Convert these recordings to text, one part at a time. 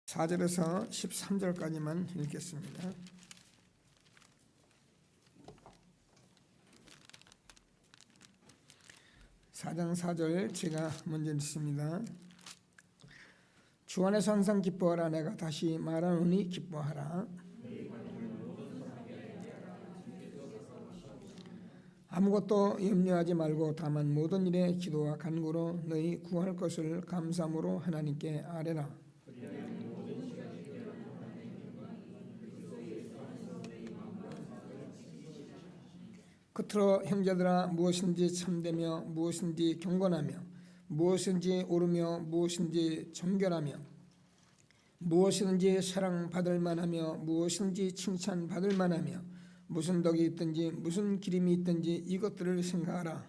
4절에서 13절까지만 읽겠습니다. 4장 4절 제가 먼저 읽습니다. 주 안에서 항상 기뻐하라. 내가 다시 말하노니 기뻐하라. 아무것도 염려하지 말고 다만 모든 일에 기도와 간구로 너희 구할 것을 감사함으로 하나님께 아뢰라. 끝으로 형제들아, 무엇인지 참되며 무엇인지 경건하며 무엇인지 옳으며 무엇인지 정결하며 무엇이든지 사랑받을 만하며 무엇인지 칭찬받을 만하며 무슨 덕이 있든지 무슨 기림이 있든지 이것들을 생각하라.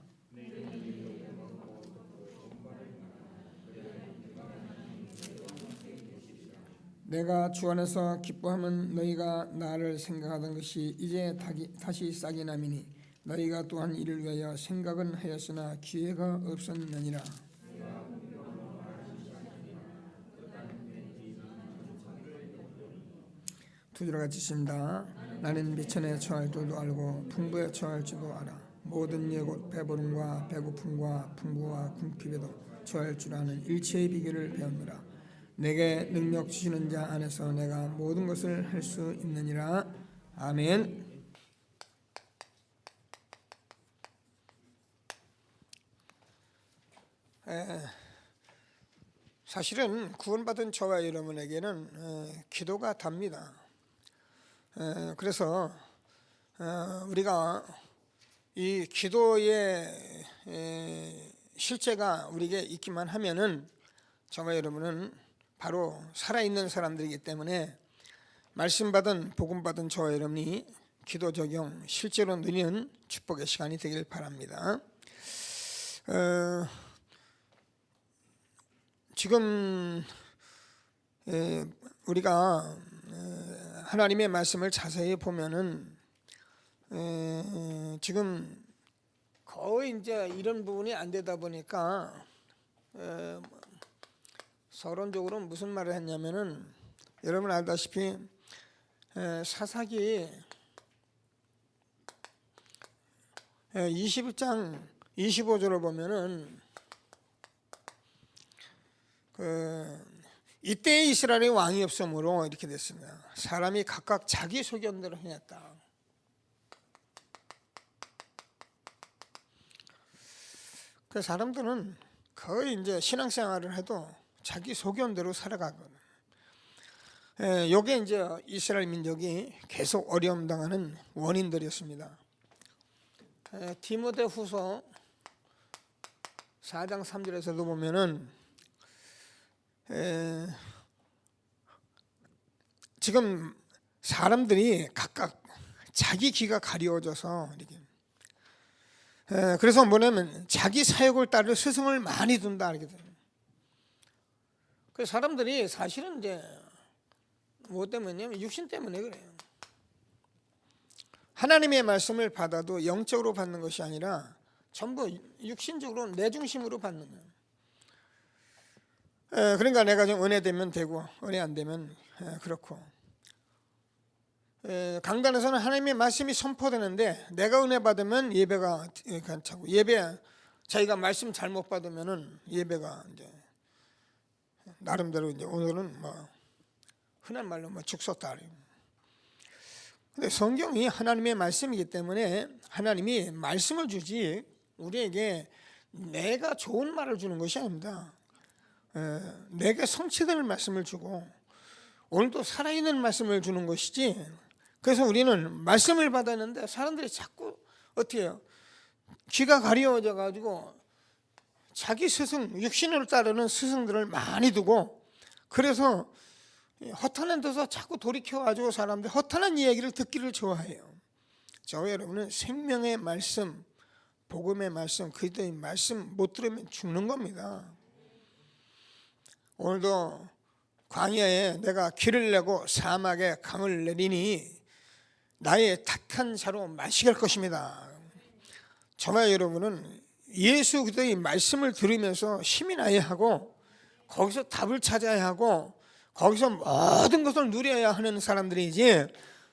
내가 주 안에서 기뻐하면 너희가 나를 생각하던 것이 이제 다시 싹이 나미니 너희가 또한 이를 위하여 생각은 하였으나 기회가 없었느니라. 두 절 같이 읽습니다. 나는 미천에 처할 줄도 알고 풍부에 처할 줄도 알아. 모든 예곧 배부름과 배고픔과 풍부와 궁핍에도 처할 줄 아는 일체의 비결을 배우느라. 내게 능력 주시는 자 안에서 내가 모든 것을 할 수 있느니라. 아멘. 사실은 구원받은 저와 여러분에게는 기도가 답니다. 그래서 우리가 이 기도의 실제가 우리에게 있기만 하면은 저와 여러분은 바로 살아있는 사람들이기 때문에 말씀 받은 복음 받은 저와 여러분이 기도 적용 실제로 누리는 축복의 시간이 되길 바랍니다. 지금 우리가 하나님의 말씀을 자세히 보면은 지금 거의 이제 이런 부분이 안 되다 보니까 서론적으로 무슨 말을 했냐면은 여러분 알다시피 사사기 21장 25절을 보면은 이때 이스라엘의 왕이 없으므로 이렇게 됐습니다. 사람이 각각 자기 소견대로 행했다. 그 사람들은 거의 이제 신앙생활을 해도 자기 소견대로 살아가거든. 이게 이제 이스라엘 민족이 계속 어려움 당하는 원인들이었습니다. 디모데후서 4장 3절에서도 보면은 지금 사람들이 각각 자기 귀가 가려워져서 이렇게 그래서 뭐냐면 자기 사역을 따를 스승을 많이 둔다 이렇게 돼요. 그 사람들이 사실은 이제 뭐 때문이냐면 육신 때문에 그래요. 하나님의 말씀을 받아도 영적으로 받는 것이 아니라 전부 육신적으로 내 중심으로 받는 거예요. 그러니까 내가 좀 은혜 되면 되고 은혜 안 되면 그렇고, 강단에서는 하나님의 말씀이 선포되는데 내가 은혜 받으면 예배가 괜찮고 예배 자기가 말씀 잘못 받으면은 예배가 이제 나름대로 이제 오늘은 뭐 흔한 말로 뭐 죽었다. 근데 성경이 하나님의 말씀이기 때문에 하나님이 말씀을 주지 우리에게 내가 좋은 말을 주는 것이 아닙니다. 내게 성취될 말씀을 주고 오늘도 살아있는 말씀을 주는 것이지. 그래서 우리는 말씀을 받았는데 사람들이 자꾸 어떻게 해요? 귀가 가려워져 가지고 자기 스승, 육신을 따르는 스승들을 많이 두고 그래서 허탄한 데서 자꾸 돌이켜 가지고 사람들이 허탄한 이야기를 듣기를 좋아해요. 저와 여러분은 생명의 말씀, 복음의 말씀, 그리스도의 말씀 못 들으면 죽는 겁니다. 오늘도 광야에 내가 길을 내고 사막에 강을 내리니 나의 탁한 자로 마시게 할 것입니다. 저와 여러분은 예수 그리스도의 말씀을 들으면서 힘이 나야 하고 거기서 답을 찾아야 하고 거기서 모든 것을 누려야 하는 사람들이지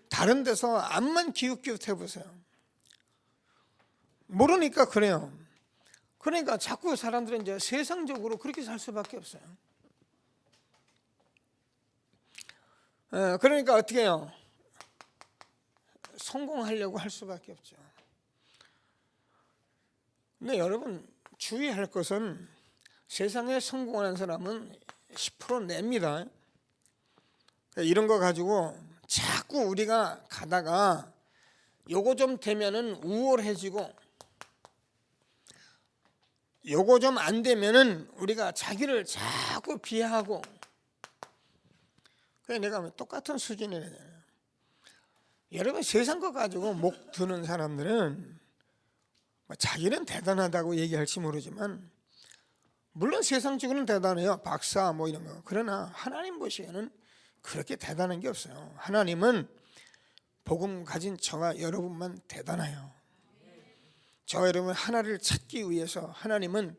다른 데서 암만 기웃기웃해 보세요. 모르니까 그래요. 그러니까 자꾸 사람들은 이제 세상적으로 그렇게 살 수밖에 없어요. 그러니까 어떻게 해요? 성공하려고 할 수밖에 없죠. 근데 여러분 주의할 것은 세상에 성공하는 사람은 10% 냅니다. 이런 거 가지고 자꾸 우리가 가다가 요거 좀 되면은 우월해지고 요거 좀 안 되면은 우리가 자기를 자꾸 비하하고, 그래 내가 똑같은 수준이래요. 여러분 세상 거 가지고 목 드는 사람들은 자기는 대단하다고 얘기할지 모르지만 물론 세상적으로는 대단해요. 박사 뭐 이런 거. 그러나 하나님 보시기에는 그렇게 대단한 게 없어요. 하나님은 복음 가진 저와 여러분만 대단해요. 저와 여러분 하나를 찾기 위해서 하나님은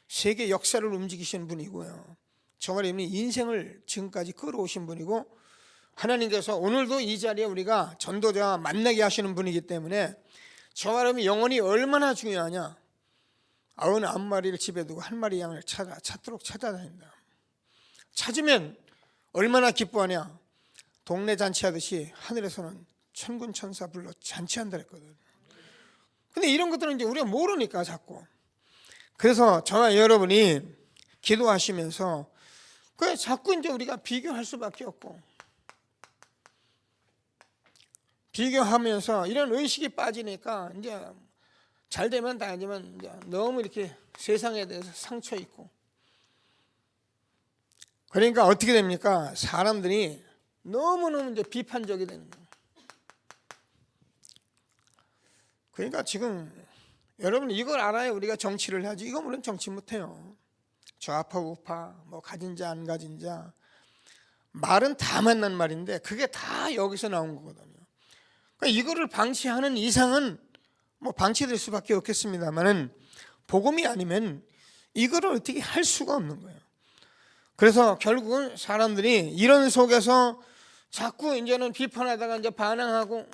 세계 역사를 움직이시는 분이고요. 저와 여러분이 인생을 지금까지 끌어오신 분이고, 하나님께서 오늘도 이 자리에 우리가 전도자와 만나게 하시는 분이기 때문에 저와 여러분이 영혼이 얼마나 중요하냐. 99마리를 집에 두고 한 마리 양을 찾도록 찾아다닌다. 찾으면 얼마나 기뻐하냐. 동네 잔치하듯이 하늘에서는 천군 천사 불러 잔치한다 그랬거든. 근데 이런 것들은 이제 우리가 모르니까 자꾸. 그래서 저와 여러분이 기도하시면서 그래 자꾸 이제 우리가 비교할 수밖에 없고, 비교하면서 이런 의식이 빠지니까 이제 잘 되면 다행이지만 이제 너무 이렇게 세상에 대해서 상처 있고, 그러니까 어떻게 됩니까? 사람들이 너무너무 이제 비판적이 되는 거예요. 그러니까 지금 여러분 이걸 알아야 우리가 정치를 하지. 이거 물론 정치 못해요. 좌파 우파 뭐 가진 자 안 가진 자 말은 다 맞는 말인데 그게 다 여기서 나온 거거든요. 그러니까 이거를 방치하는 이상은 뭐 방치될 수밖에 없겠습니다만은 복음이 아니면 이거를 어떻게 할 수가 없는 거예요. 그래서 결국은 사람들이 이런 속에서 자꾸 이제는 비판하다가 이제 반항하고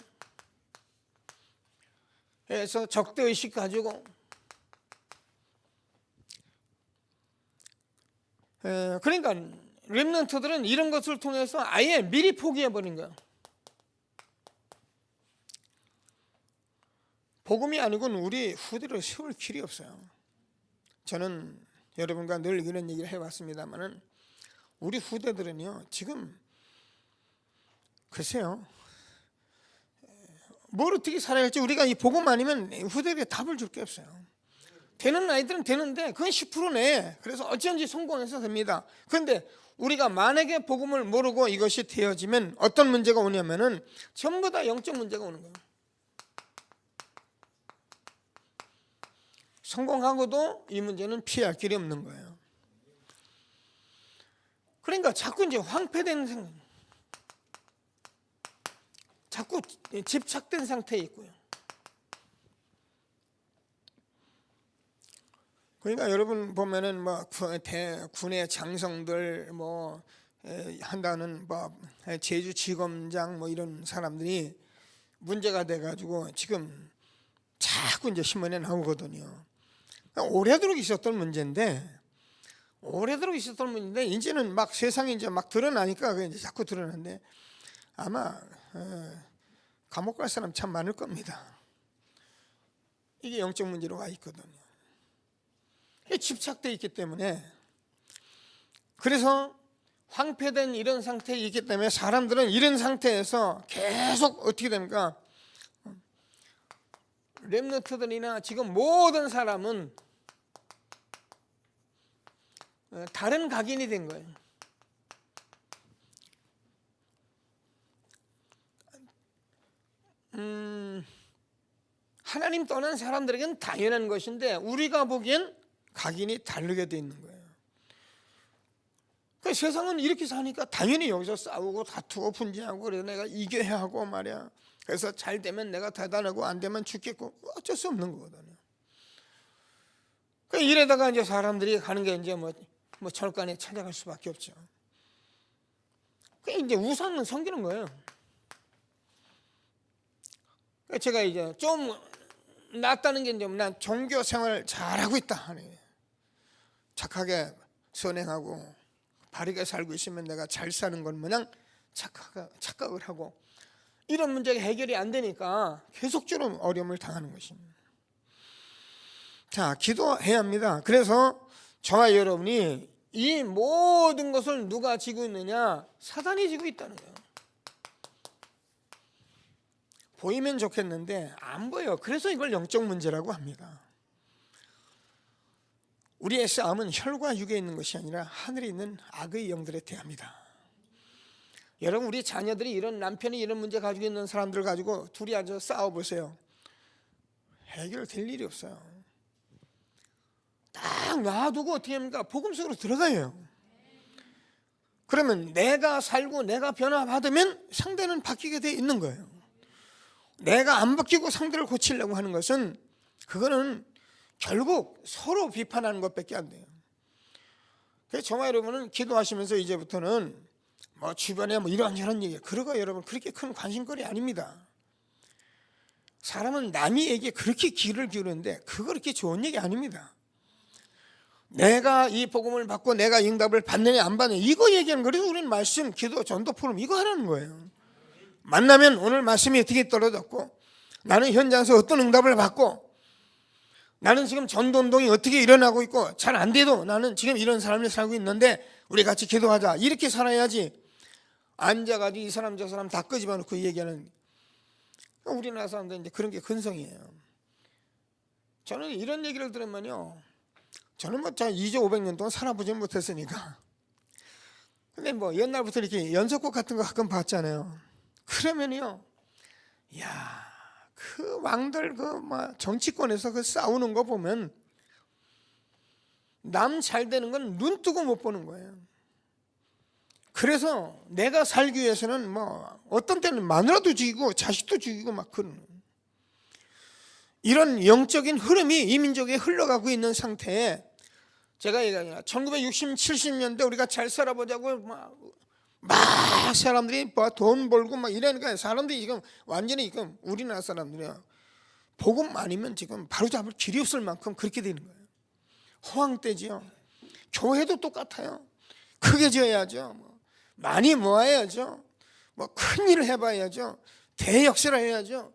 해서 적대의식 가지고, 그러니까 렘넌트들은 이런 것을 통해서 아예 미리 포기해버린 거예요. 복음이 아니고는 우리 후대를 세울 길이 없어요. 저는 여러분과 늘 이런 얘기를 해왔습니다만은 우리 후대들은요 지금 글쎄요 뭘 어떻게 살아야 할지 우리가 이 복음 아니면 후대에게 답을 줄 게 없어요. 되는 아이들은 되는데 그건 10%네. 그래서 어쩐지 성공해서 됩니다. 그런데 우리가 만약에 복음을 모르고 이것이 되어지면 어떤 문제가 오냐면은 전부 다 영적 문제가 오는 거예요. 성공하고도 이 문제는 피할 길이 없는 거예요. 그러니까 자꾸 이제 황폐된 생각, 자꾸 집착된 상태에 있고요. 그러니까 여러분 보면은 뭐 군의 장성들 뭐 한다는 뭐 제주지검장 뭐 이런 사람들이 문제가 돼가지고 지금 자꾸 이제 신문에 나오거든요. 오래도록 있었던 문제인데 이제는 막 세상에 이제 막 드러나니까 그게 이제 자꾸 드러나는데 아마 감옥 갈 사람 참 많을 겁니다. 이게 영적 문제로 와 있거든요. 집착되어 있기 때문에, 그래서 황폐된 이런 상태에 있기 때문에 사람들은 이런 상태에서 계속 어떻게 됩니까? 렘넌트들이나 지금 모든 사람은 다른 각인이 된 거예요. 하나님 떠난 사람들에게는 당연한 것인데 우리가 보기엔 각인이 다르게 돼 있는 거예요. 그러니까 세상은 이렇게 사니까 당연히 여기서 싸우고 다투고 분쟁하고 그래서 내가 이겨야 하고 말이야. 그래서 잘 되면 내가 대단하고 안 되면 죽겠고 어쩔 수 없는 거거든요. 그러니까 이래다가 이제 사람들이 가는 게 이제 뭐 철간에 찾아갈 수밖에 없죠. 이제 우상은 섬기는 거예요. 제가 이제 좀 낫다는 게 이제 난 종교 생활 잘하고 있다 하네. 착하게 선행하고 바르게 살고 있으면 내가 잘 사는 건 마냥 착각을 하고 이런 문제가 해결이 안 되니까 계속적으로 어려움을 당하는 것입니다. 자, 기도해야 합니다. 그래서 저와 여러분이 이 모든 것을 누가 지고 있느냐? 사단이 지고 있다는 거예요. 보이면 좋겠는데 안 보여. 그래서 이걸 영적 문제라고 합니다. 우리의 싸움은 혈과 육에 있는 것이 아니라 하늘에 있는 악의 영들에 대합니다. 여러분, 우리 자녀들이 이런 남편이 이런 문제 가지고 있는 사람들 가지고 둘이 앉아서 싸워보세요. 해결될 일이 없어요. 딱 놔두고 어떻게 합니까? 복음 속으로 들어가요. 그러면 내가 살고 내가 변화받으면 상대는 바뀌게 돼 있는 거예요. 내가 안 바뀌고 상대를 고치려고 하는 것은 그거는 결국 서로 비판하는 것밖에 안 돼요. 그래서 저와 여러분은 기도하시면서 이제부터는 뭐 주변에 뭐 이런저런 얘기, 그러고 여러분 그렇게 큰 관심거리 아닙니다. 사람은 남이 얘기에 그렇게 귀를 기울이는데 그거 그렇게 좋은 얘기 아닙니다. 내가 이 복음을 받고 내가 응답을 받느냐 안 받느냐 이거 얘기하는 거예요. 그래서 우리는 말씀, 기도, 전도 포럼 이거 하라는 거예요. 만나면 오늘 말씀이 어떻게 떨어졌고 나는 현장에서 어떤 응답을 받고 나는 지금 전도운동이 어떻게 일어나고 있고 잘 안 돼도 나는 지금 이런 삶을 살고 있는데 우리 같이 기도하자. 이렇게 살아야지. 앉아가지고 이 사람 저 사람 다 끄집어놓고 얘기하는, 우리나라 사람들은 이제 그런 게 근성이에요. 저는 이런 얘기를 들으면요, 저는 뭐 2조 500년 동안 살아보지 못했으니까. 근데 뭐 옛날부터 이렇게 연속곡 같은 거 가끔 봤잖아요. 그러면요, 야, 그 왕들 그 막 정치권에서 그 싸우는 거 보면 남 잘 되는 건 눈 뜨고 못 보는 거예요. 그래서 내가 살기 위해서는 뭐 어떤 때는 마누라도 죽이고 자식도 죽이고 막 그런 이런 영적인 흐름이 이 민족에 흘러가고 있는 상태에 제가 얘기하냐 1960, 70년대 우리가 잘 살아보자고 막 사람들이 돈 벌고 막 이러니까 사람들이 지금 완전히 지금 우리나라 사람들이야 복음 아니면 지금 바로잡을 길이 없을 만큼 그렇게 되는 거예요. 허황되지요. 교회도 똑같아요. 크게 지어야죠. 많이 모아야죠. 큰 일을 해봐야죠. 대역사를 해야죠.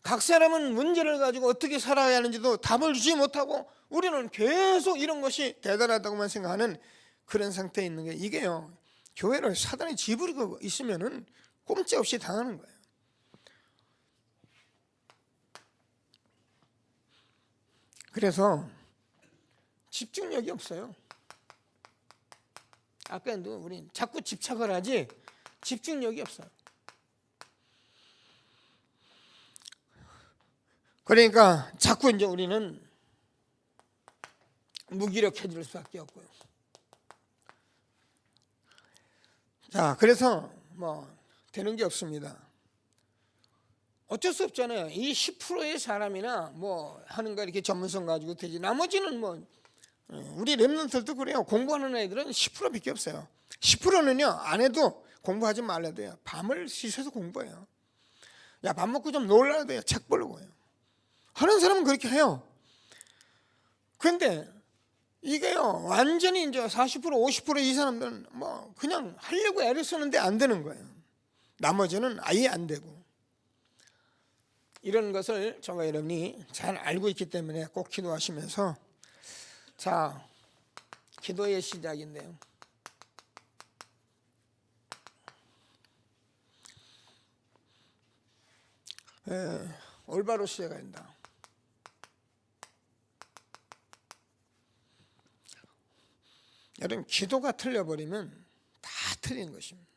각 사람은 문제를 가지고 어떻게 살아야 하는지도 답을 주지 못하고 우리는 계속 이런 것이 대단하다고만 생각하는 그런 상태에 있는 게 이게요. 교회를 사단이 지부리고 있으면은 꼼짝없이 당하는 거예요. 그래서 집중력이 없어요. 아까도 우리 자꾸 집착을 하지 집중력이 없어요. 그러니까 자꾸 이제 우리는 무기력해질 수밖에 없고요. 자, 그래서 뭐 되는 게 없습니다. 어쩔 수 없잖아요. 이 10%의 사람이나 뭐 하는 거 이렇게 전문성 가지고 되지. 나머지는 뭐 우리 랩런트들도 그래요. 공부하는 애들은 10%밖에 없어요. 10%는요 안 해도 공부하지 말아야 돼요. 밤을 씻어서 공부해요. 야, 밥 먹고 좀 놀아야 돼요. 책 보려고 해요. 하는 사람은 그렇게 해요. 그런데 이게요 완전히 이제 40% 50%이 사람들은 뭐 그냥 하려고 애를 쓰는데 안 되는 거예요. 나머지는 아예 안 되고. 이런 것을 저와 여러분이 잘 알고 있기 때문에 꼭 기도하시면서, 자, 기도의 시작인데요. 올바로 시작해야 된다. 여러분, 기도가 틀려버리면 다 틀린 것입니다.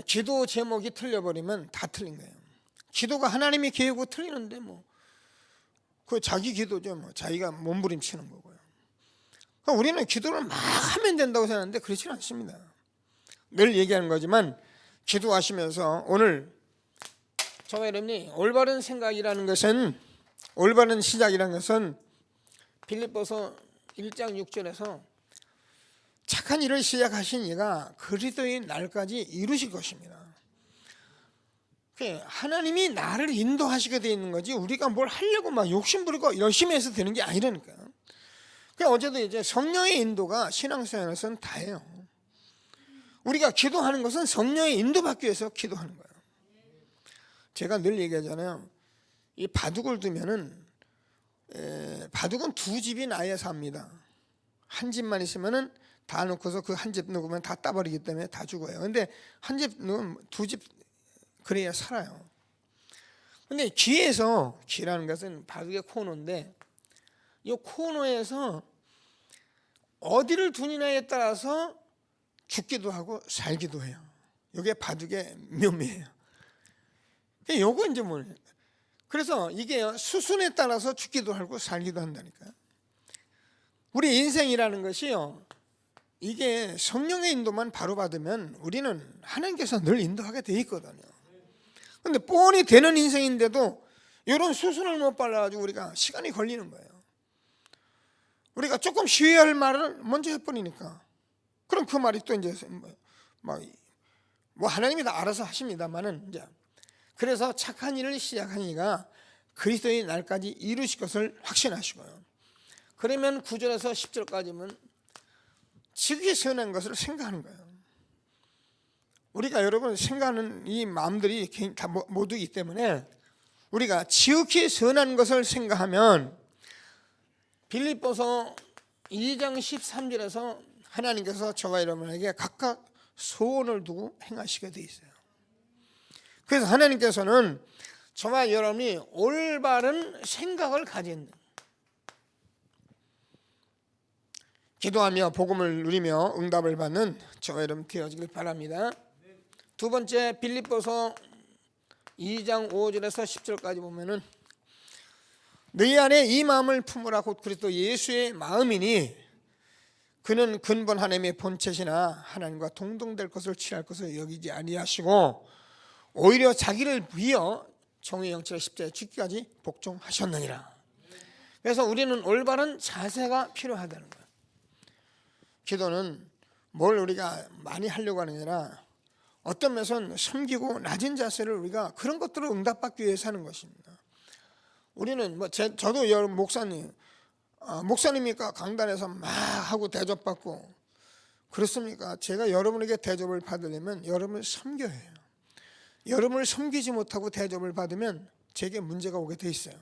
기도 제목이 틀려버리면 다 틀린 거예요. 기도가 하나님이 계획고 틀리는데 뭐 그 자기 기도죠. 뭐 자기가 몸부림치는 거고요. 그러니까 우리는 기도를 막 하면 된다고 생각하는데 그렇지는 않습니다. 늘 얘기하는 거지만 기도하시면서 오늘 저와 여러분이 올바른 생각이라는 것은, 올바른 시작이라는 것은 빌립보서 1장 6절에서 착한 일을 시작하신 이가 그리스도의 날까지 이루실 것입니다. 하나님이 나를 인도하시게 되어 있는 거지 우리가 뭘 하려고 막 욕심부리고 열심히 해서 되는 게 아니라니까요. 어제도 이제 성령의 인도가 신앙생활에서는 다예요. 우리가 기도하는 것은 성령의 인도받기 위해서 기도하는 거예요. 제가 늘 얘기하잖아요. 이 바둑을 두면은 바둑은 두 집이 나야 삽니다. 한 집만 있으면은 다 놓고서 그 한 집 놓으면 다 따버리기 때문에 다 죽어요. 근데 한 집 놓으면 두 집 그래야 살아요. 근데 기라는 것은 바둑의 코너인데 이 코너에서 어디를 두느냐에 따라서 죽기도 하고 살기도 해요. 이게 바둑의 묘미예요. 요거 이제 뭐예요? 그래서 이게 수순에 따라서 죽기도 하고 살기도 한다니까요. 우리 인생이라는 것이요, 이게 성령의 인도만 바로 받으면 우리는 하나님께서 늘 인도하게 돼 있거든요. 근데 뻔히 되는 인생인데도 이런 수순을 못 밟아가지고 우리가 시간이 걸리는 거예요. 우리가 조금 쉬어야 할 말을 먼저 해버리니까. 그럼 그 말이 또 이제 뭐 하나님이 다 알아서 하십니다만은 이제 그래서 착한 일을 시작하니까 그리스도의 날까지 이루실 것을 확신하시고요. 그러면 9절에서 10절까지는 지극히 선한 것을 생각하는 거예요. 우리가 여러분 생각하는 이 마음들이 다 모두 있기 때문에 우리가 지극히 선한 것을 생각하면 빌립보서 2장 13절에서 하나님께서 저와 여러분에게 각각 소원을 두고 행하시게 돼 있어요. 그래서 하나님께서는 저와 여러분이 올바른 생각을 가진, 기도하며 복음을 누리며 응답을 받는 저와 여러분 되어지길 바랍니다. 두 번째, 빌립보서 2장 5절에서 10절까지 보면은 너희 안에 이 마음을 품으라 곧 그리스도 예수의 마음이니 그는 근본 하나님의 본체시나 하나님과 동등될 것을 취할 것을 여기지 아니하시고 오히려 자기를 비어 정의 영체의 십자가에 죽기까지 복종하셨느니라. 그래서 우리는 올바른 자세가 필요하다는 거예요. 기도는 뭘 우리가 많이 하려고 하는 게 아니라 어떤 면에서는 섬기고 낮은 자세를 우리가 그런 것들을 응답받기 위해서 하는 것입니다. 우리는 저도 여러분 목사님이니까 강단에서 막 하고 대접받고 그렇습니까? 제가 여러분에게 대접을 받으려면 여러분을 섬겨야 해요. 여러분을 섬기지 못하고 대접을 받으면 제게 문제가 오게 돼 있어요.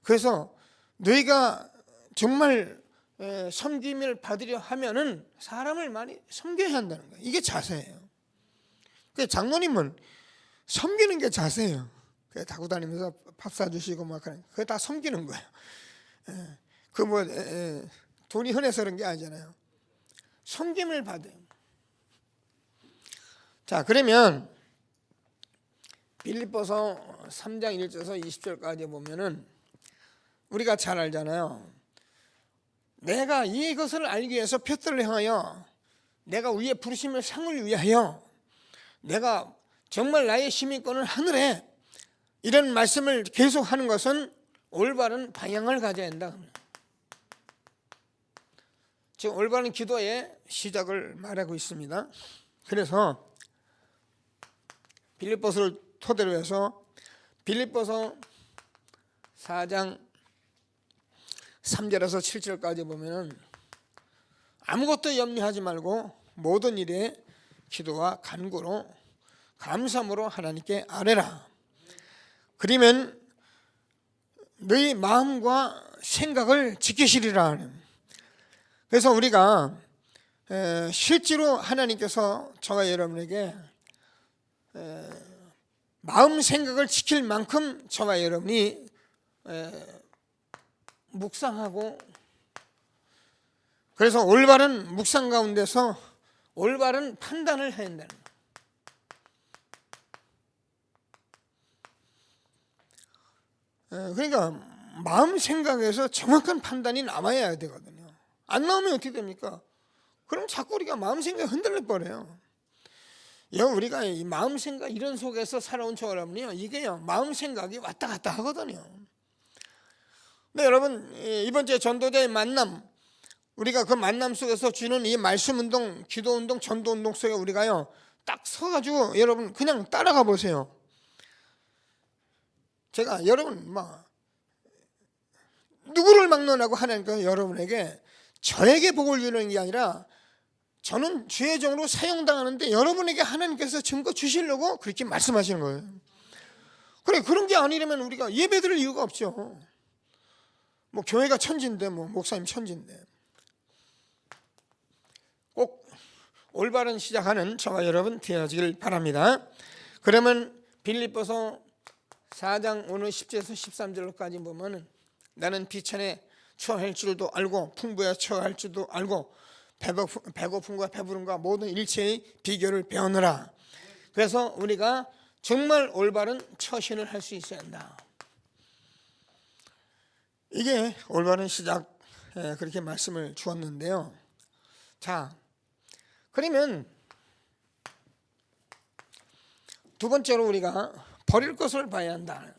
그래서 너희가 정말 섬김을 받으려 하면은 사람을 많이 섬겨야 한다는 거예요. 이게 자세예요. 장로님은 섬기는 게 자세예요. 타고 다니면서 밥 사주시고 막 하는 그게 다 섬기는 거예요. 돈이 흔해서 그런 게 아니잖아요. 섬김을 받아요. 자, 그러면 빌립보서 3장 1절에서 20절까지 보면은 우리가 잘 알잖아요. 내가 이것을 알기 위해서 표들을 향하여 내가 위에 부르심의 상을 위하여 내가 정말 나의 시민권을 하늘에 이런 말씀을 계속하는 것은 올바른 방향을 가져야 한다. 지금 올바른 기도의 시작을 말하고 있습니다. 그래서 빌립보서를 토대로 해서 빌립보서 4장 3절에서 7절까지 보면은 아무것도 염려하지 말고 모든 일에 기도와 간구로 감사함으로 하나님께 아뢰라. 그러면 너희 마음과 생각을 지키시리라. 그래서 우리가 실제로 하나님께서 저와 여러분에게 마음 생각을 지킬 만큼 저와 여러분이 묵상하고 그래서 올바른 묵상 가운데서 올바른 판단을 해야 한다는 거예요. 그러니까 마음 생각에서 정확한 판단이 나와야 되거든요. 안 나오면 어떻게 됩니까? 그럼 자꾸 우리가 마음 생각이 흔들려 버려요. 우리가 이 마음 생각 이런 속에서 살아온 저 여러분이요, 이게요 마음 생각이 왔다 갔다 하거든요. 근데 여러분 이번 주에 전도자의 만남 우리가 그 만남 속에서 주는 이 말씀 운동, 기도 운동, 전도 운동 속에 우리가요 딱 서가지고 여러분 그냥 따라가 보세요. 제가 여러분 막 누구를 막론하고 하나님께서 여러분에게 저에게 복을 주는 게 아니라 저는 주의 종으로 사용당하는데 여러분에게 하나님께서 증거 주시려고 그렇게 말씀하시는 거예요. 그래, 그런 게 아니라면 우리가 예배 드릴 이유가 없죠. 뭐 교회가 천지인데 뭐 목사님 천지인데. 꼭 올바른 시작하는 저와 여러분 되어지길 바랍니다. 그러면 빌립보서 4장 오늘 10절에서 13절까지 보면은 나는 비천에 처할 줄도 알고 풍부에 처할 줄도 알고 배고픔과 배부름과 모든 일체의 비결을 배우느라. 그래서 우리가 정말 올바른 처신을 할 수 있어야 한다. 이게 올바른 시작, 그렇게 말씀을 주었는데요. 자, 그러면 두 번째로 우리가 버릴 것을 봐야 한다.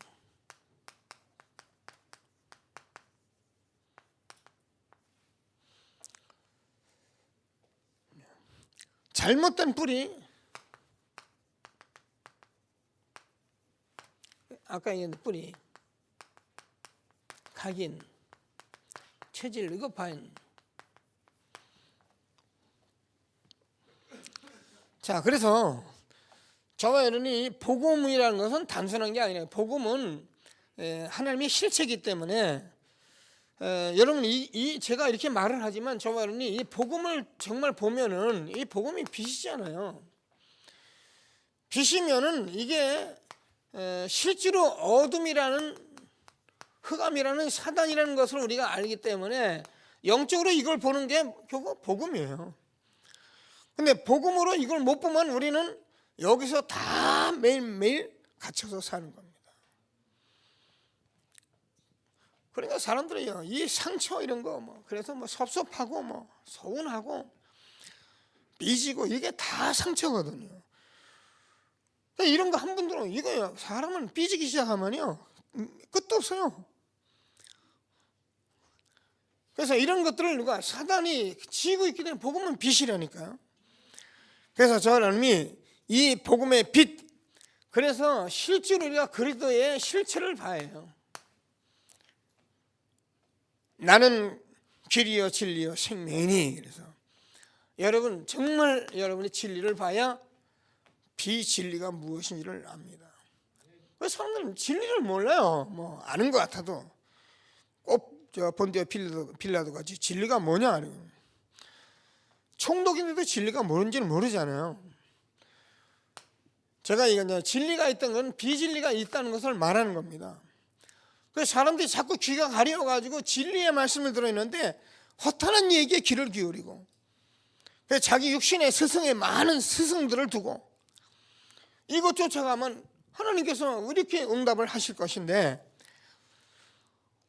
잘못된 뿌리, 아까 얘기한 뿌리, 각인, 체질, 이거 봐야. 자, 그래서 저와 여러분이 복음이라는 것은 단순한 게 아니라 복음은 하나님의 실체이기 때문에 여러분 제가 이렇게 말을 하지만 저와 여러분이 이 복음을 정말 보면은 이 복음이 빛이잖아요. 빛이면은 이게 실제로 어둠이라는 흑암이라는 사단이라는 것을 우리가 알기 때문에 영적으로 이걸 보는 게 결국 복음이에요. 근데 복음으로 이걸 못 보면 우리는 여기서 다 매일매일 갇혀서 사는 겁니다. 그러니까 사람들이요, 이 상처 이런 거 뭐 그래서 뭐 섭섭하고 뭐 서운하고 삐지고 이게 다 상처거든요. 이런 거 한 분들은 이거요, 사람은 삐지기 시작하면요 끝도 없어요. 그래서 이런 것들을 누가 사단이 지고 있기 때문에 복음은 빛이라니까요. 그래서 저는 이 복음의 빛, 그래서 실제로 우리가 그리스도의 실체를 봐야 해요. 나는 길이요 진리요 생명이니. 그래서 여러분 정말 여러분이 진리를 봐야 비진리가 무엇인지를 압니다. 왜 사람들은 진리를 몰라요. 뭐 아는 것 같아도 꼭 저 본디오 빌라도 같이 진리가 뭐냐. 총독인데도 진리가 뭔지는 모르잖아요. 제가 이게 진리가 있던 건 비진리가 있다는 것을 말하는 겁니다. 그래서 사람들이 자꾸 귀가 가려가지고 진리의 말씀을 들어있는데 허탄한 얘기에 귀를 기울이고, 그래서 자기 육신의 스승의 많은 스승들을 두고 이것 쫓아가면 하나님께서 이렇게 응답을 하실 것인데,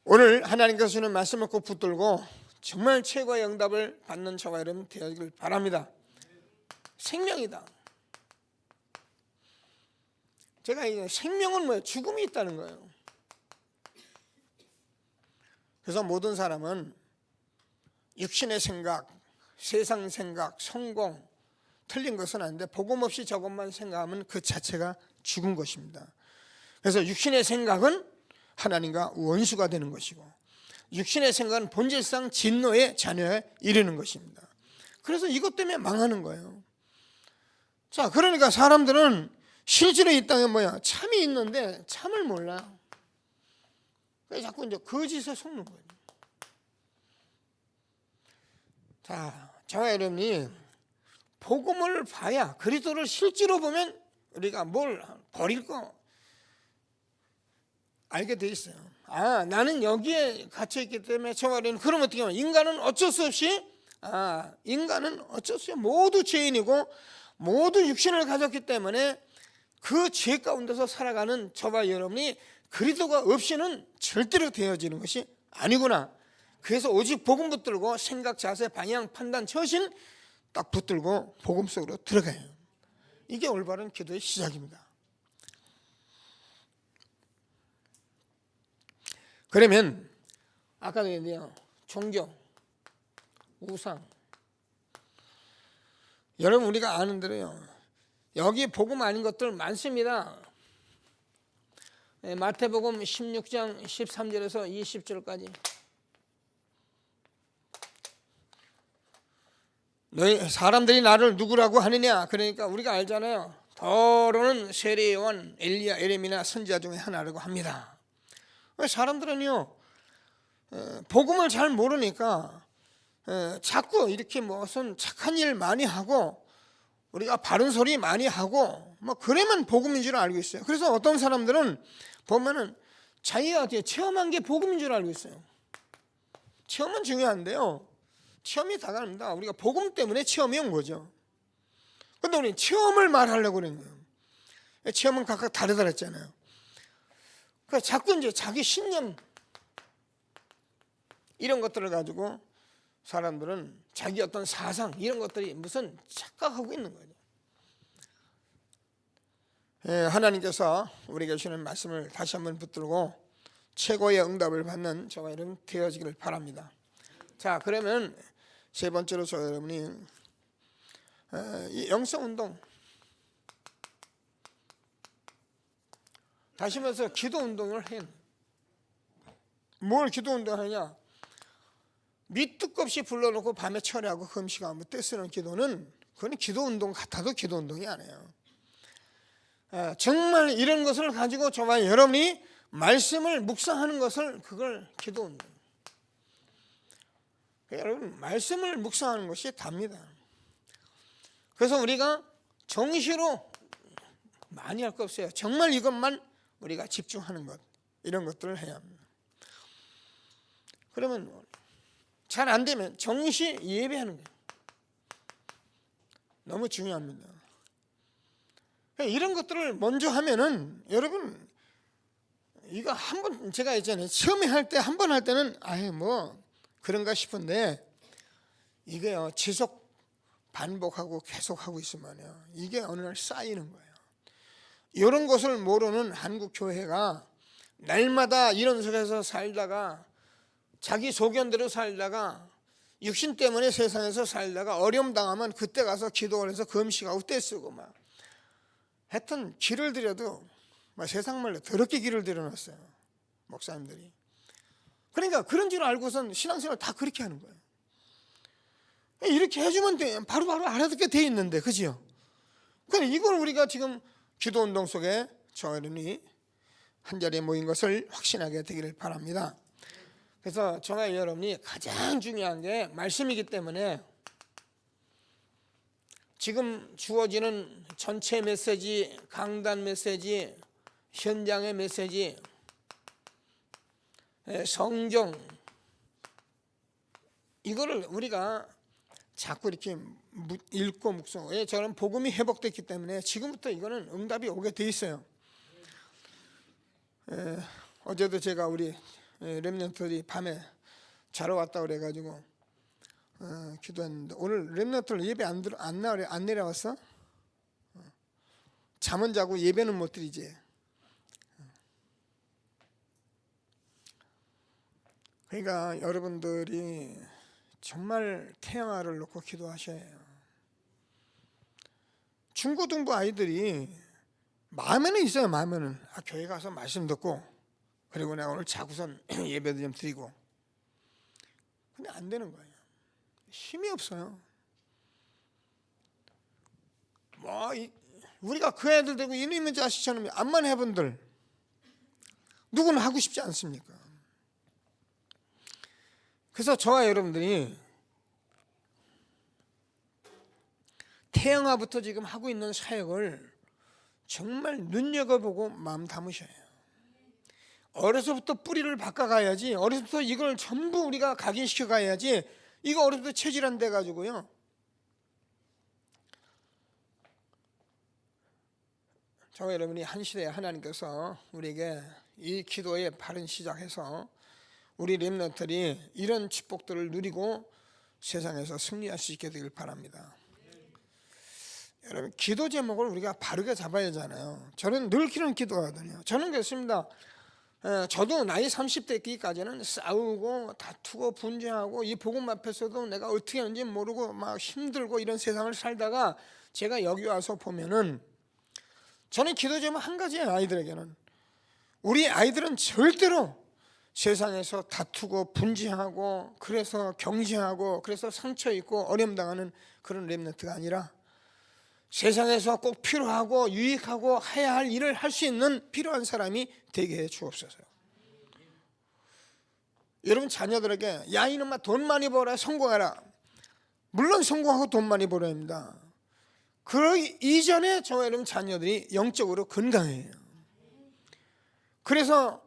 오늘 하나님께서 주는 말씀을 꼭 붙들고 정말 최고의 응답을 받는 저와 여러분 되어지길 바랍니다. 생명이다. 제가 이게 생명은 뭐예요? 죽음이 있다는 거예요. 그래서 모든 사람은 육신의 생각, 세상 생각, 성공, 틀린 것은 아닌데 복음 없이 저것만 생각하면 그 자체가 죽은 것입니다. 그래서 육신의 생각은 하나님과 원수가 되는 것이고, 육신의 생각은 본질상 진노의 자녀에 이르는 것입니다. 그래서 이것 때문에 망하는 거예요. 자, 그러니까 사람들은 실제로 이 땅에 뭐야? 참이 있는데 참을 몰라요. 그래서 자꾸 이제 거짓에 속는 거예요. 자, 저와 여러분이 복음을 봐야, 그리스도를 실제로 보면 우리가 뭘 버릴 거 알게 돼 있어요. 아, 나는 여기에 갇혀 있기 때문에 저와 여러분, 그럼 어떻게 하면 인간은 어쩔 수 없이 모두 죄인이고 모두 육신을 가졌기 때문에 그 죄 가운데서 살아가는 저와 여러분이 그리스도가 없이는 절대로 되어지는 것이 아니구나. 그래서 오직 복음 붙들고 생각, 자세, 방향, 판단, 처신 딱 붙들고 복음 속으로 들어가요. 이게 올바른 기도의 시작입니다. 그러면 아까도 얘기했네요. 종교, 우상. 여러분 우리가 아는 대로요. 여기 복음 아닌 것들 많습니다. 마태복음 16장 13절에서 20절까지. 너희 사람들이 나를 누구라고 하느냐? 그러니까 우리가 알잖아요. 더러는 세례 요한, 엘리야, 에레미야 선지자 중에 하나라고 합니다. 사람들은요 복음을 잘 모르니까 자꾸 이렇게 무슨 착한 일 많이 하고 우리가 바른 소리 많이 하고 뭐 그러면 복음인 줄 알고 있어요. 그래서 어떤 사람들은 보면은 자기가 체험한 게 복음인 줄 알고 있어요. 체험은 중요한데요. 체험이 다릅니다. 우리가 복음 때문에 체험이 온 거죠. 근데 우리 체험을 말하려고 그러는 거예요. 체험은 각각 다르다 그랬잖아요. 그러니까 자꾸 이제 자기 신념 이런 것들을 가지고 사람들은 자기 어떤 사상 이런 것들이 무슨 착각하고 있는 거죠. 하나님께서 우리에게 주시는 말씀을 다시 한번 붙들고 최고의 응답을 받는 저와 여러분 되어지기를 바랍니다. 자, 그러면 세 번째로 저 여러분이 이 영성운동, 다시 말해서 기도운동을 해요. 뭘 기도운동하냐? 밑도 없이 불러놓고 밤에 철회하고 금식하고 떼쓰는 기도는 그건 기도운동 같아도 기도운동이 아니에요. 정말 이런 것을 가지고 저와 여러분이 말씀을 묵상하는 것을 그걸 기도운동. 여러분 말씀을 묵상하는 것이 답니다. 그래서 우리가 정시로 많이 할 거 없어요. 정말 이것만 우리가 집중하는 것 이런 것들을 해야 합니다. 그러면 잘 안 되면 정시 예배하는 거예요. 너무 중요합니다. 이런 것들을 먼저 하면은 여러분 이거 한번 제가 있잖아요. 처음에 할 때 한 번 할 때는 아예 뭐 그런가 싶은데 이게요 지속 반복하고 계속하고 있으면요 이게 어느 날 쌓이는 거예요. 이런 것을 모르는 한국 교회가 날마다 이런 속에서 살다가 자기 소견대로 살다가 육신 때문에 세상에서 살다가 어려움 당하면 그때 가서 기도를 해서 금식하고 떼쓰고 막 하여튼 길을 들여도 막 세상 말로 더럽게 길을 들여놨어요 목사님들이. 그러니까 그런 줄 알고선 신앙생활 다 그렇게 하는 거예요. 이렇게 해주면 돼. 바로바로 알아듣게 돼 있는데 그지요? 근데 이걸 우리가 지금 기도운동 속에 저와 여러분이 한자리에 모인 것을 확신하게 되기를 바랍니다. 그래서 저와 여러분이 가장 중요한 게 말씀이기 때문에 지금 주어지는 전체 메시지, 강단 메시지, 현장의 메시지, 성경 이거를 우리가 자꾸 이렇게 읽고 묵상. 저는 복음이 회복됐기 때문에 지금부터 이거는 응답이 오게 돼 있어요. 어제도 제가 우리 렘넌트들이 밤에 자러 왔다 그래가지고 기도했는데 오늘 렘넌트들 예배 안 내려왔어? 잠은 자고 예배는 못 드리지. 그러니까 여러분들이 정말 태양아를 놓고 기도하셔야 해요. 중고등부 아이들이 마음에는 있어요. 마음에는 교회 가서 말씀 듣고 그리고 내가 오늘 자구선 예배도 좀 드리고 근데 안 되는 거예요. 힘이 없어요. 뭐 우리가 그 애들 되고 이놈의 자식처럼 암만 해본들 누구는 하고 싶지 않습니까? 그래서 저와 여러분들이 태영아부터 지금 하고 있는 사역을 정말 눈여겨보고 마음 담으셔야 해요. 어려서부터 뿌리를 바꿔가야지. 어려서부터 이걸 전부 우리가 각인시켜 가야지. 이거 어려서부터 체질안 돼가지고요 저와 여러분이 한 시대에 하나님께서 우리에게 이 기도의 바른 시작해서 우리 렘넌트들이 이런 축복들을 누리고 세상에서 승리할 수 있게 되길 바랍니다. 여러분 기도 제목을 우리가 바르게 잡아야 하잖아요. 저는 늘 그런 기도하거든요. 저는 그렇습니다. 저도 나이 30대기까지는 싸우고 다투고 분쟁하고 이 복음 앞에서도 내가 어떻게 하는지 모르고 막 힘들고 이런 세상을 살다가 제가 여기 와서 보면은 저는 기도 제목 한 가지예요. 아이들에게는 우리 아이들은 절대로 세상에서 다투고 분쟁하고 그래서 경쟁하고 그래서 상처 입고 어려움 당하는 그런 렘넌트가 아니라 세상에서 꼭 필요하고 유익하고 해야 할 일을 할 수 있는 필요한 사람이 되게 해 주옵소서. 여러분 자녀들에게 야 이놈아 돈 많이 벌어 성공하라. 물론 성공하고 돈 많이 벌어야 합니다. 그 이전에 저 여러분 자녀들이 영적으로 건강해요. 그래서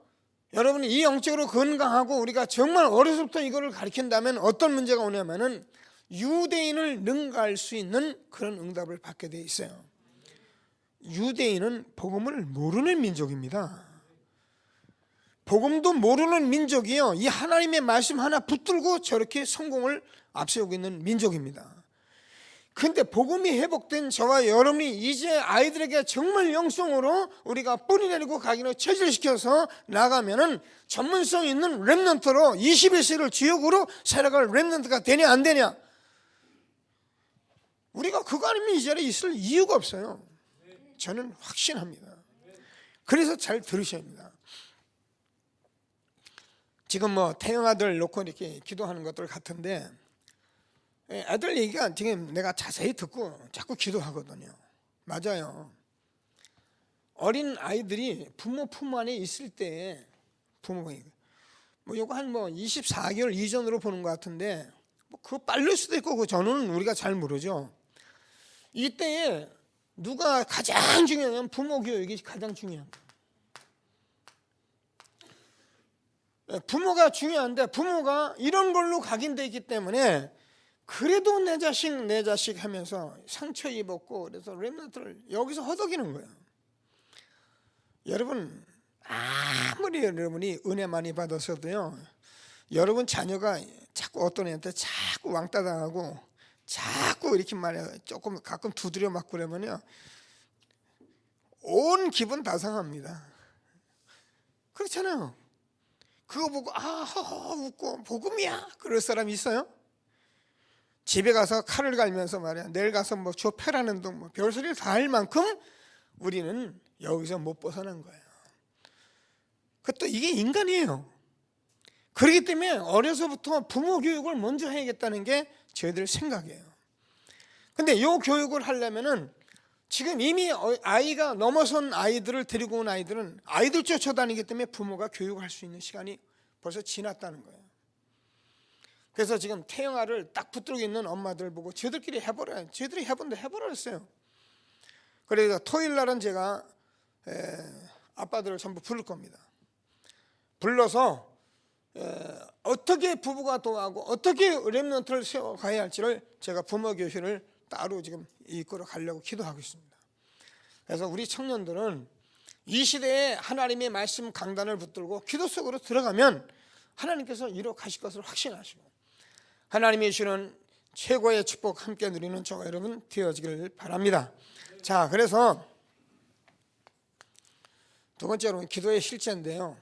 여러분이 이 영적으로 건강하고 우리가 정말 어려서부터 이거를 가르친다면 어떤 문제가 오냐면은 유대인을 능가할 수 있는 그런 응답을 받게 돼 있어요. 유대인은 복음을 모르는 민족입니다. 복음도 모르는 민족이요, 이 하나님의 말씀 하나 붙들고 저렇게 성공을 앞세우고 있는 민족입니다. 근데 복음이 회복된 저와 여러분이 이제 아이들에게 정말 영성으로 우리가 뿌리 내리고 각인을 체질시켜서 나가면은 전문성 있는 렘넌트로 21세기를 주역으로 살아갈 렘넌트가 되냐 안 되냐, 우리가 그거 아니면 이 자리에 있을 이유가 없어요. 저는 확신합니다. 그래서 잘 들으셔야 합니다. 지금 뭐 태영 아들 놓고 이렇게 기도하는 것들 같은데 아들 얘기가 지금 내가 자세히 듣고 자꾸 기도하거든요. 맞아요. 어린 아이들이 부모 품 안에 있을 때 부모가 뭐 요거 한 뭐 24개월 이전으로 보는 것 같은데 뭐 그거 빠를 수도 있고 그 전후는 우리가 잘 모르죠. 이때에 누가 가장 중요한 부모 교육이 가장 중요합니다. 부모가 중요한데 부모가 이런 걸로 각인되어 있기 때문에 그래도 내 자식 하면서 상처 입었고 그래서 렘넌트를 여기서 허덕이는 거예요. 여러분 아무리 여러분이 은혜 많이 받았어도요, 여러분 자녀가 자꾸 어떤 애한테 자꾸 왕따 당하고 자꾸 이렇게 말해요. 조금 가끔 두드려 맞고 그러면요 온 기분 다 상합니다. 그렇잖아요. 그거 보고 웃고 복음이야 그럴 사람 있어요? 집에 가서 칼을 갈면서 말이야 내일 가서 뭐 저 패라는 둥 뭐 별소리를 다 할 만큼 우리는 여기서 못 벗어난 거예요. 그것도 이게 인간이에요. 그렇기 때문에 어려서부터 부모 교육을 먼저 해야겠다는 게 저희들 생각이에요. 근데 이 교육을 하려면은 지금 이미 아이가 넘어선 아이들을 데리고 온 아이들은 아이들 쫓아다니기 때문에 부모가 교육할 수 있는 시간이 벌써 지났다는 거예요. 그래서 지금 태영아를 딱 붙들고 있는 엄마들 보고 저희들끼리 해보라, 저희들이 해본다 해보라 했어요. 그래서 토요일 날은 제가 아빠들을 전부 부를 겁니다. 불러서 어떻게 부부가 도하고 어떻게 렘넌트를 세워가야 할지를 제가 부모 교실을 따로 지금 이끌어 가려고 기도하고 있습니다. 그래서 우리 청년들은 이 시대에 하나님의 말씀 강단을 붙들고 기도 속으로 들어가면 하나님께서 이루어 가실 것을 확신하시고 하나님이 주시는 최고의 축복 함께 누리는 저와 여러분 되어지기를 바랍니다. 자, 그래서 두 번째로 기도의 실제인데요.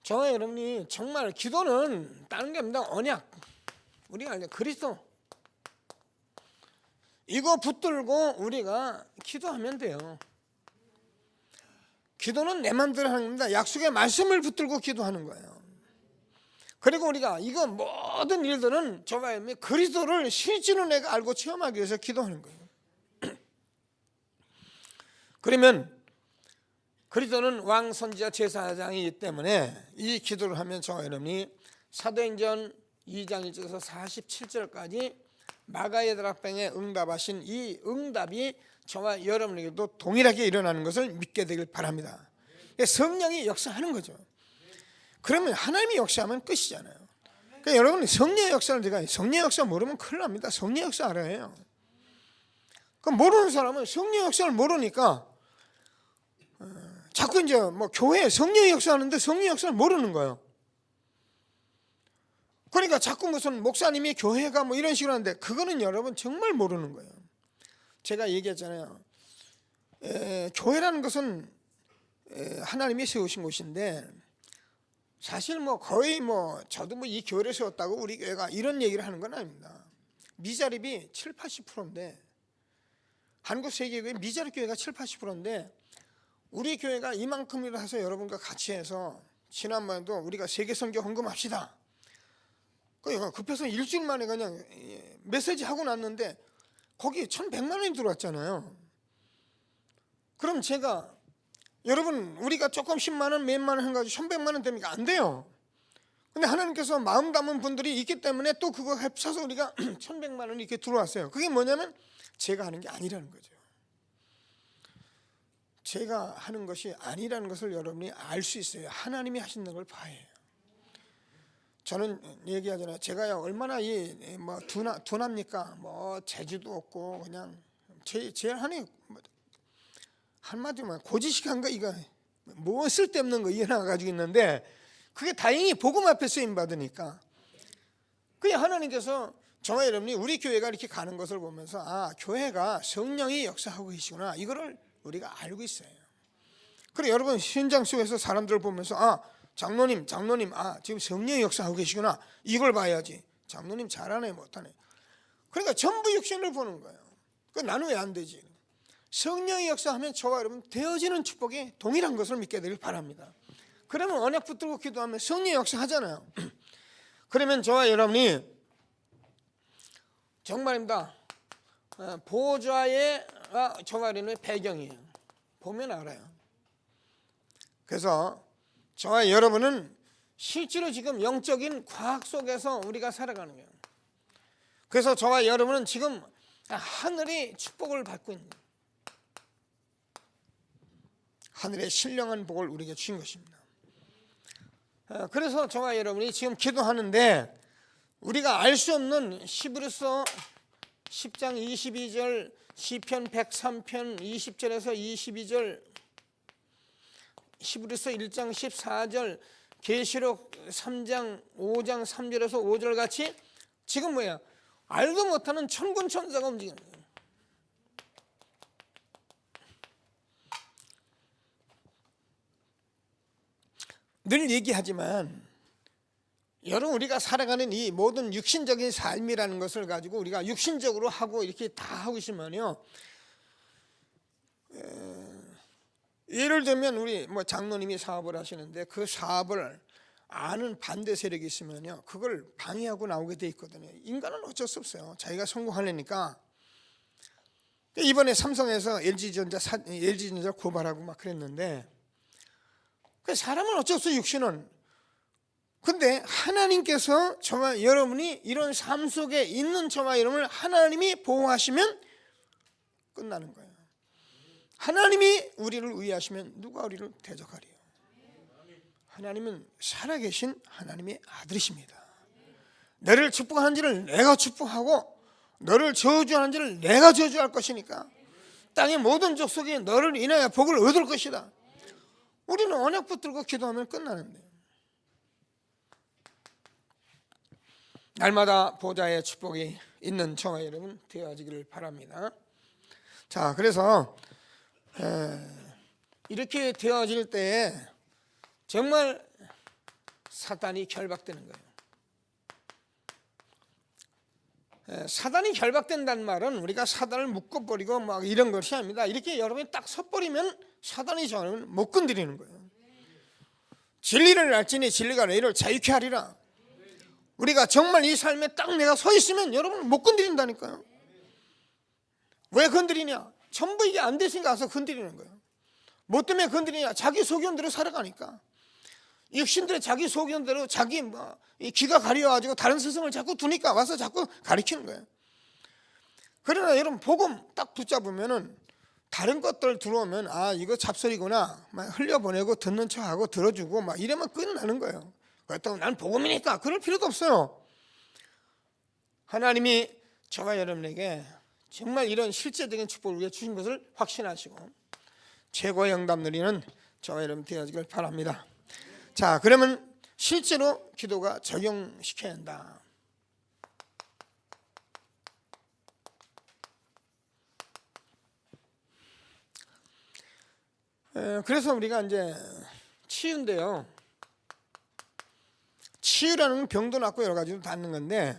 저와 여러분이 정말 기도는 다른 게 아닙니다. 언약, 우리가 이제 그리스도 이거 붙들고 우리가 기도하면 돼요. 기도는 내 맘대로 하는 겁니다. 약속의 말씀을 붙들고 기도하는 거예요. 그리고 우리가 이거 모든 일들은 저와 여러분이 그리스도를 실제로 내가 알고 체험하기 위해서 기도하는 거예요. 그러면 그리스도는 왕 선지자 제사장이기 때문에 이 기도를 하면 저와 여러분이 사도행전 2장 1절에서 47절까지 마가의 다락방에 응답하신 이 응답이 저와 여러분에게도 동일하게 일어나는 것을 믿게 되길 바랍니다. 성령이 역사하는 거죠. 그러면 하나님이 역사하면 끝이잖아요. 그러니까 여러분 성령의 역사를 제가 성령의 역사 모르면 큰일 납니다. 성령의 역사 알아야 해요. 그럼 모르는 사람은 성령의 역사를 모르니까 자꾸 이제 뭐 교회에 성령의 역사하는데 성령의 역사를 모르는 거예요. 그러니까 자꾸 무슨 목사님이 교회가 뭐 이런 식으로 하는데 그거는 여러분 정말 모르는 거예요. 제가 얘기했잖아요. 교회라는 것은 하나님이 세우신 곳인데 사실 뭐 거의 뭐 저도 뭐 이 교회를 세웠다고 우리 교회가 이런 얘기를 하는 건 아닙니다. 미자립이 7, 80%인데 한국 세계교회 미자립 교회가 7, 80%인데 우리 교회가 이만큼이라 해서 여러분과 같이 해서 지난번에도 우리가 세계선교 헌금합시다. 급해서 일주일 만에 그냥 메시지 하고 났는데 거기에 1,100만 원이 들어왔잖아요. 그럼 제가 여러분 우리가 조금 10만 원, 몇만 원 해가지고 1,100만 원 됩니까? 안 돼요. 근데 하나님께서 마음 담은 분들이 있기 때문에 또 그거 합쳐서 우리가 1,100만 원이 이렇게 들어왔어요. 그게 뭐냐면 제가 하는 게 아니라는 거죠. 제가 하는 것이 아니라는 것을 여러분이 알 수 있어요. 하나님이 하시는 걸 봐야 해요. 저는 얘기하잖아요. 제가요 얼마나 뭐 둔합니까? 뭐 재주도 없고 그냥 제 하나님 한마디로 고지식한 거 이거 뭐 쓸데없는 거 이해 나가지고 있는데 그게 다행히 복음 앞에 쓰임 받으니까 그냥 하나님께서 저와 여러분이 우리 교회가 이렇게 가는 것을 보면서 아 교회가 성령이 역사하고 계시구나 이거를 우리가 알고 있어요. 그래 여러분 현장 속에서 사람들을 보면서 아 장로님 아 지금 성령이 역사하고 계시구나 이걸 봐야지. 장로님 잘하네 못하네. 그러니까 전부 육신을 보는 거예요. 나는 왜 안 되지? 성령이 역사하면 저와 여러분 되어지는 축복이 동일한 것을 믿게 되길 바랍니다. 그러면 언약 붙들고 기도하면 성령이 역사하잖아요. 그러면 저와 여러분이 정말입니다. 보좌의 저와 여러분의 배경이에요. 보면 알아요. 그래서 저와 여러분은 실제로 지금 영적인 과학 속에서 우리가 살아가는 거예요. 그래서 저와 여러분은 지금 하늘의 축복을 받고 있는 거예요. 하늘의 신령한 복을 우리에게 주신 것입니다. 그래서 저와 여러분이 지금 기도하는데 우리가 알 수 없는 히브리서 10장 22절 시편 103편 20절에서 22절 히브리서 1장 14절 계시록 3장 5장 3절에서 5절 같이 지금 뭐야 알도 못하는 천군 천사가 움직이는 거예요. 늘 얘기하지만 여러분 우리가 살아가는 이 모든 육신적인 삶이라는 것을 가지고 우리가 육신적으로 하고 이렇게 다 하고 있으면요 예를 들면 우리 뭐 장로님이 사업을 하시는데 그 사업을 아는 반대 세력이 있으면요 그걸 방해하고 나오게 돼 있거든요. 인간은 어쩔 수 없어요. 자기가 성공하려니까. 이번에 삼성에서 LG전자 고발하고 막 그랬는데 그 사람은 어쩔 수 없어요. 육신은. 근데 하나님께서 저와 여러분이 이런 삶 속에 있는 저와 여러분을 하나님이 보호하시면 끝나는 거예요. 하나님이 우리를 위하시면 누가 우리를 대적하리요? 하나님은 살아계신 하나님의 아들이십니다. 너를 축복하는지를 내가 축복하고 너를 저주하는지를 내가 저주할 것이니까 땅의 모든 족속이 너를 인하여 복을 얻을 것이다. 우리는 언약 붙들고 기도하면 끝나는데 날마다 보좌의 축복이 있는 저와 여러분 되어지기를 바랍니다. 자, 그래서 이렇게 되어질 때에 정말 사단이 결박되는 거예요. 사단이 결박된다는 말은 우리가 사단을 묶어버리고 막 이런 것이 아닙니다. 이렇게 여러분이 딱 섰버리면 사단이 저는 못 건드리는 거예요. 진리를 알지니 진리가 너희를 자유케 하리라. 우리가 정말 이 삶에 딱 내가 서 있으면 여러분을 못 건드린다니까요. 왜 건드리냐? 전부 이게 안 되시니까 와서 건드리는 거예요. 뭐 때문에 건드리냐? 자기 소견대로 살아가니까. 육신들의 자기 소견대로 자기 이 귀가 가려가지고 다른 스승을 자꾸 두니까 와서 자꾸 가르치는 거예요. 그러나 여러분 복음 딱 붙잡으면은 다른 것들 들어오면 아 이거 잡소리구나 막 흘려보내고 듣는 척하고 들어주고 막 이러면 끝나는 거예요. 그렇다고 난 복음이니까 그럴 필요도 없어요. 하나님이 저와 여러분에게 정말 이런 실제적인 축복을 위해 주신 것을 확신하시고 최고의 응답 누리는 저와 여러분 되어지길 바랍니다. 자, 그러면 실제로 기도가 적용시켜야 한다. 그래서 우리가 이제 치유인데요. 치유라는 병도 낫고 여러 가지도 낫는 건데,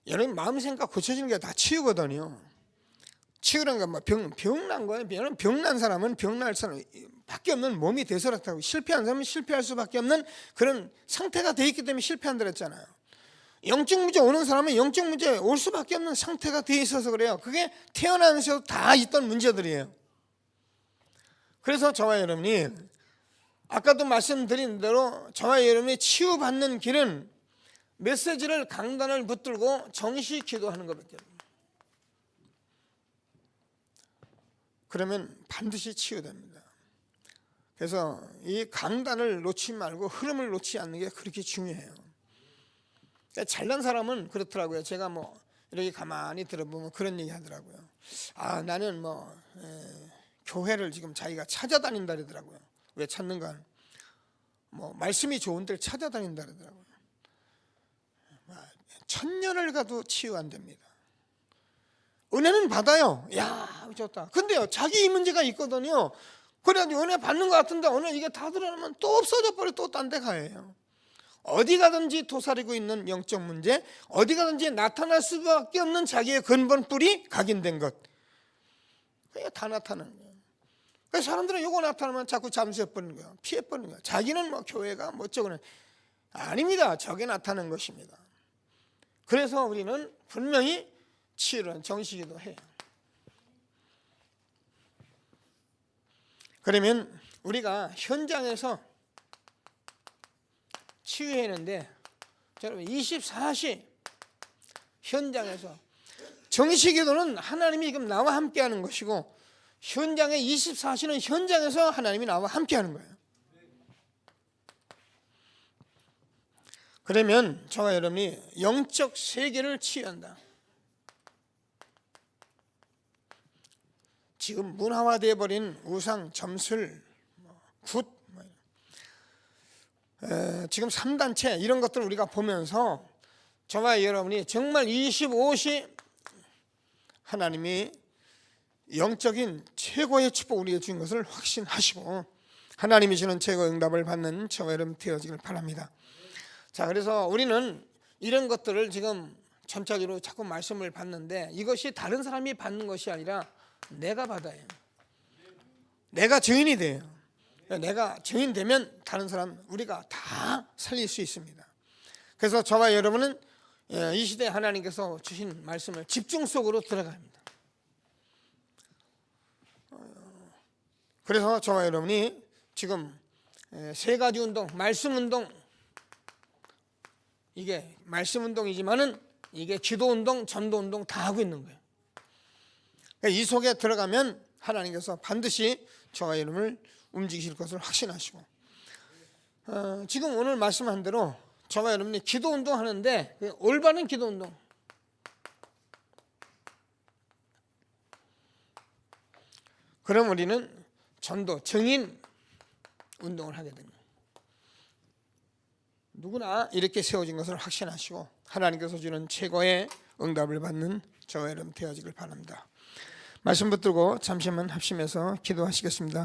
여러분 마음 생각 고쳐지는 게 다 치유거든요. 치유라는 건 병난 거예요. 병난 사람은 병날 사람 밖에 없는 몸이 돼서 그렇다고, 실패한 사람은 실패할 수밖에 없는 그런 상태가 돼 있기 때문에 실패한다 그랬잖아요. 영적 문제 오는 사람은 영적 문제 올 수밖에 없는 상태가 돼 있어서 그래요. 그게 태어나면서 다 있던 문제들이에요. 그래서 저와 여러분이 아까도 말씀드린 대로 저와 여러분이 치유받는 길은 메시지를 강단을 붙들고 정시 기도하는 것밖에 없어요. 그러면 반드시 치유됩니다. 그래서 이 강단을 놓지 말고 흐름을 놓지 않는 게 그렇게 중요해요. 잘난 사람은 그렇더라고요. 제가 뭐 이렇게 가만히 들어보면 그런 얘기 하더라고요. 나는 교회를 지금 자기가 찾아다닌다 그러더라고요. 왜 찾는가? 말씀이 좋은 데를 찾아다닌다 그러더라고요. 1000년을 가도 치유 안 됩니다. 은혜는 받아요. 야, 좋다. 근데요, 자기 문제가 있거든요. 그래가지고 은혜 받는 것 같은데 오늘 이게 다 드러나면 또 없어져 버려. 또 딴 데 가요. 어디 가든지 도사리고 있는 영적 문제, 어디 가든지 나타날 수밖에 없는 자기의 근본 뿌리, 각인된 것, 그게 다 나타나는 거예요. 그래서 사람들은 이거 나타나면 자꾸 잠수해버리는 거예요. 피해버리는 거예요. 자기는 교회가 어쩌고는 아닙니다. 저게 나타난 것입니다. 그래서 우리는 분명히 치유는 정시기도 해요. 그러면 우리가 현장에서 치유했는데, 여러분 24시 현장에서 정시기도는 하나님이 지금 나와 함께하는 것이고, 현장의 24시는 현장에서 하나님이 나와 함께하는 거예요. 그러면 저와 여러분이 영적 세계를 치유한다. 지금 문화화되어 버린 우상, 점술, 굿, 지금 3단체 이런 것들을 우리가 보면서 저와 여러분이 정말 25시 하나님이 영적인 최고의 축복 우리에게 주신 것을 확신하시고 하나님이 주는 최고의 응답을 받는 저와 여러분 되어지길 바랍니다. 자, 그래서 우리는 이런 것들을 지금 점차기로 자꾸 말씀을 받는데, 이것이 다른 사람이 받는 것이 아니라 내가 받아요. 내가 증인이 돼요. 내가 증인되면 다른 사람 우리가 다 살릴 수 있습니다. 그래서 저와 여러분은 이 시대에 하나님께서 주신 말씀을 집중 속으로 들어갑니다. 그래서 저와 여러분이 지금 세 가지 운동, 말씀 운동, 이게 말씀 운동이지만은 이게 기도 운동, 전도 운동 다 하고 있는 거예요. 이 속에 들어가면 하나님께서 반드시 저와 여러분을 움직이실 것을 확신하시고, 지금 오늘 말씀한 대로 저와 여러분이 기도 운동 하는데 올바른 기도 운동, 그럼 우리는 전도, 증인 운동을 하게 됩니다. 누구나 이렇게 세워진 것을 확신하시고 하나님께서 주는 최고의 응답을 받는 저와 여러분 되어지길 바랍니다. 말씀 붙들고 잠시만 합심해서 기도하시겠습니다.